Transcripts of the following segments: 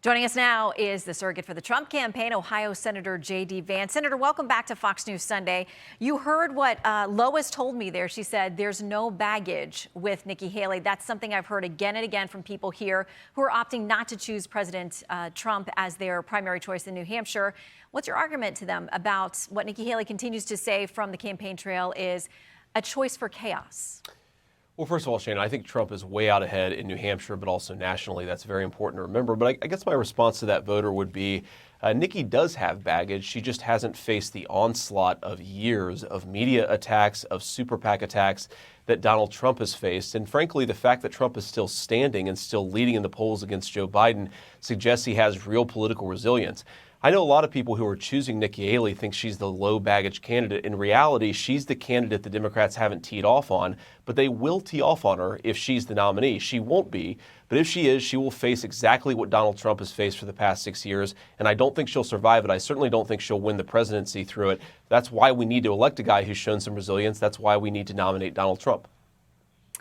Joining us now is the surrogate for the Trump campaign, Ohio Senator J.D. Vance. Senator, welcome back to Fox News Sunday. You heard what Lois told me there. She said there's no baggage with Nikki Haley. That's something I've heard again and again from people here who are opting not to choose President Trump as their primary choice in New Hampshire. What's your argument to them about what Nikki Haley continues to say from the campaign trail is a choice for chaos? Well, first of all, Shana, I think Trump is way out ahead in New Hampshire, but also nationally. That's very important to remember. But I guess my response to that voter would be Nikki does have baggage. She just hasn't faced the onslaught of years of media attacks, of super PAC attacks that Donald Trump has faced. And frankly, the fact that Trump is still standing and still leading in the polls against Joe Biden suggests he has real political resilience. I know a lot of people who are choosing Nikki Haley think she's the low baggage candidate. In reality, she's the candidate the Democrats haven't teed off on, but they will tee off on her if she's the nominee. She won't be, but if she is, she will face exactly what Donald Trump has faced for the past 6 years, and I don't think she'll survive it. I certainly don't think she'll win the presidency through it. That's why we need to elect a guy who's shown some resilience. That's why we need to nominate Donald Trump.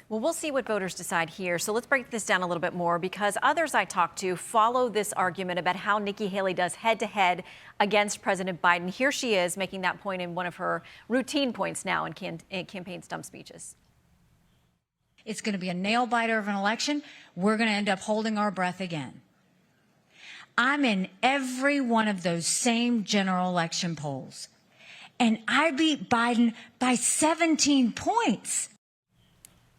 Well, we'll see what voters decide here. So let's break this down a little bit more, because others I talked to follow this argument about how Nikki Haley does head-to-head against President Biden. Here she is making that point in one of her routine points now in campaign stump speeches. It's going to be a nail-biter of an election. We're going to end up holding our breath again. I'm in every one of those same general election polls, and I beat Biden by 17 points.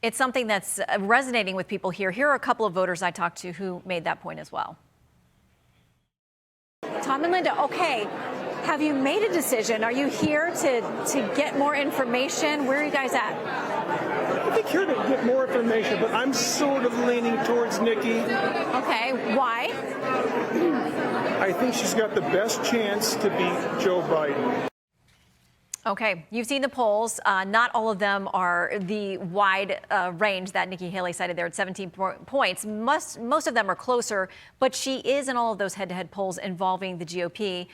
It's something that's resonating with people here. Here are a couple of voters I talked to who made that point as well. Tom and Linda, okay, have you made a decision? Are you here to get more information? Where are you guys at? I think here to get more information, but I'm sort of leaning towards Nikki. Okay, why? I think she's got the best chance to beat Joe Biden. Okay, you've seen the polls. Not all of them are the wide range that Nikki Haley cited there at 17 points. Most of them are closer, but she is in all of those head-to-head polls involving the GOP,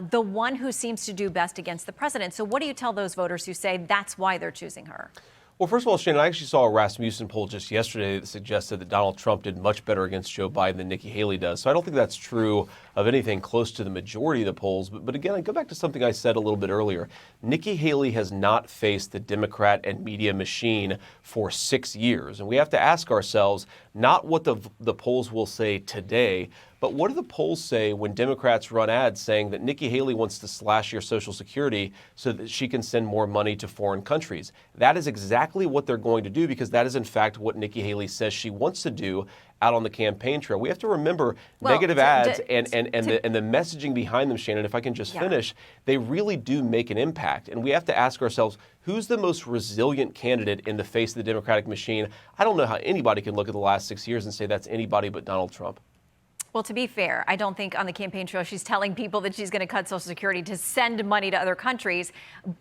the one who seems to do best against the president. So what do you tell those voters who say that's why they're choosing her? Well, first of all, Shane, I actually saw a Rasmussen poll just yesterday that suggested that Donald Trump did much better against Joe Biden than Nikki Haley does. So I don't think that's true of anything close to the majority of the polls. But again, I go back to something I said a little bit earlier. Nikki Haley has not faced the Democrat and media machine for 6 years. And we have to ask ourselves not what the polls will say today, but what do the polls say when Democrats run ads saying that Nikki Haley wants to slash your Social Security so that she can send more money to foreign countries? That is exactly what they're going to do, because that is, in fact, what Nikki Haley says she wants to do out on the campaign trail. We have to remember negative ads and the messaging behind them, Shannon, if I can just finish, they really do make an impact. And we have to ask ourselves, who's the most resilient candidate in the face of the Democratic machine? I don't know how anybody can look at the last 6 years and say that's anybody but Donald Trump. Well, to be fair, I don't think on the campaign trail she's telling people that she's going to cut Social Security to send money to other countries.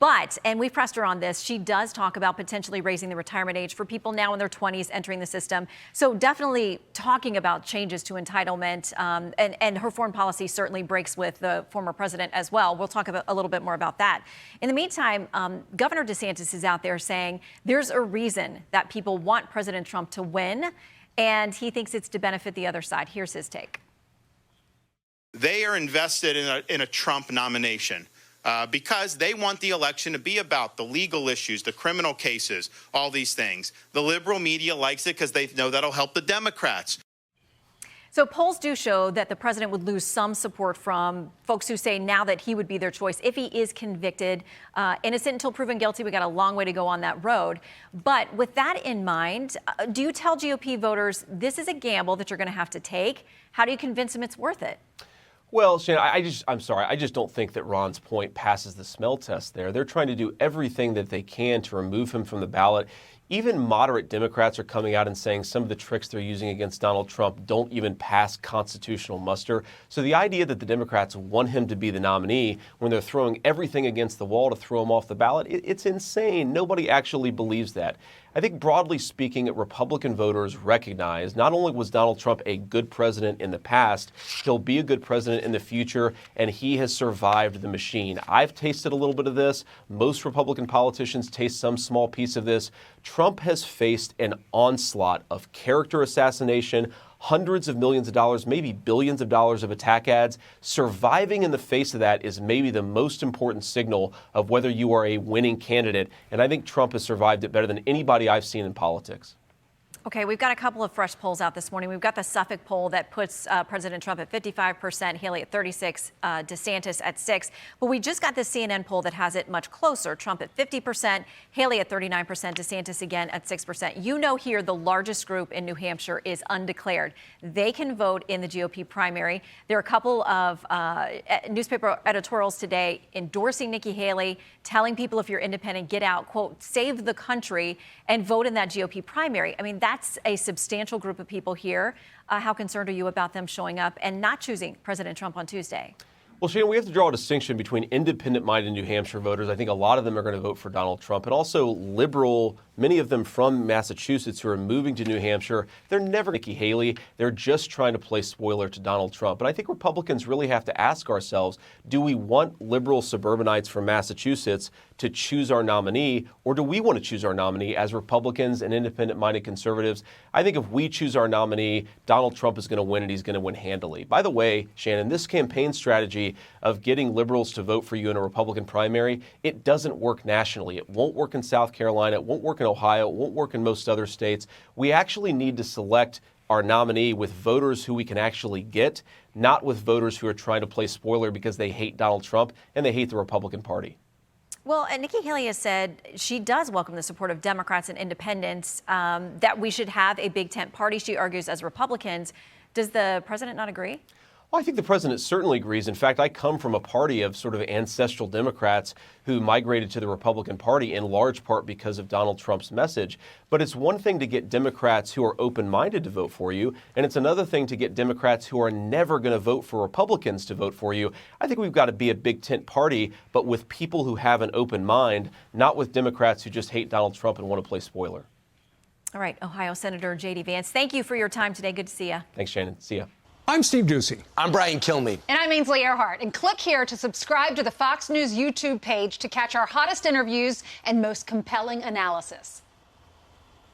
But, and we've pressed her on this, she does talk about potentially raising the retirement age for people now in their 20s entering the system. So definitely talking about changes to entitlement, and her foreign policy certainly breaks with the former president as well. We'll talk a little bit more about that. In the meantime, Governor DeSantis is out there saying there's a reason that people want President Trump to win, and he thinks it's to benefit the other side. Here's his take. They are invested in a Trump nomination because they want the election to be about the legal issues, the criminal cases, all these things. The liberal media likes it because they know that'll help the Democrats. So polls do show that the president would lose some support from folks who say now that he would be their choice if he is convicted, innocent until proven guilty. We got a long way to go on that road. But with that in mind, do you tell GOP voters this is a gamble that you're going to have to take? How do you convince them it's worth it? Well, Shane, I'm sorry. I just don't think that Ron's point passes the smell test there. They're trying to do everything that they can to remove him from the ballot. Even moderate Democrats are coming out and saying some of the tricks they're using against Donald Trump don't even pass constitutional muster. So the idea that the Democrats want him to be the nominee when they're throwing everything against the wall to throw him off the ballot, it's insane. Nobody actually believes that. I think broadly speaking, Republican voters recognize not only was Donald Trump a good president in the past, he'll be a good president in the future, and he has survived the machine. I've tasted a little bit of this. Most Republican politicians taste some small piece of this. Trump has faced an onslaught of character assassination, hundreds of millions of dollars, maybe billions of dollars of attack ads. Surviving in the face of that is maybe the most important signal of whether you are a winning candidate. And I think Trump has survived it better than anybody I've seen in politics. Okay, we've got a couple of fresh polls out this morning. We've got the Suffolk poll that puts President Trump at 55%, Haley at 36%, DeSantis at 6%. But we just got the CNN poll that has it much closer. Trump at 50%, Haley at 39%, DeSantis again at 6%. You know here the largest group in New Hampshire is undeclared. They can vote in the GOP primary. There are a couple of newspaper editorials today endorsing Nikki Haley, telling people if you're independent, get out, quote, save the country, and vote in that GOP primary. I mean, that's a substantial group of people here. How concerned are you about them showing up and not choosing President Trump on Tuesday? Well, Shannon, we have to draw a distinction between independent-minded New Hampshire voters. I think a lot of them are going to vote for Donald Trump, and also liberal, many of them from Massachusetts who are moving to New Hampshire. They're never Nikki Haley. They're just trying to play spoiler to Donald Trump. But I think Republicans really have to ask ourselves, do we want liberal suburbanites from Massachusetts to choose our nominee, or do we want to choose our nominee as Republicans and independent-minded conservatives? I think if we choose our nominee, Donald Trump is going to win, and he's going to win handily. By the way, Shannon, this campaign strategy of getting liberals to vote for you in a Republican primary, it doesn't work nationally. It won't work in South Carolina. It won't work in Ohio. It won't work in most other states. We actually need to select our nominee with voters who we can actually get, not with voters who are trying to play spoiler because they hate Donald Trump and they hate the Republican Party. Well, and Nikki Haley has said she does welcome the support of Democrats and independents, that we should have a big tent party, she argues, as Republicans. Does the president not agree? Well, I think the president certainly agrees. In fact, I come from a party of sort of ancestral Democrats who migrated to the Republican Party in large part because of Donald Trump's message. But it's one thing to get Democrats who are open-minded to vote for you, and it's another thing to get Democrats who are never going to vote for Republicans to vote for you. I think we've got to be a big tent party, but with people who have an open mind, not with Democrats who just hate Donald Trump and want to play spoiler. All right, Ohio Senator J.D. Vance, thank you for your time today. Good to see you. Thanks, Shannon. See ya. I'm Steve Ducey. I'm Brian Kilmeade. And I'm Ainsley Earhart. And click here to subscribe to the Fox News YouTube page to catch our hottest interviews and most compelling analysis.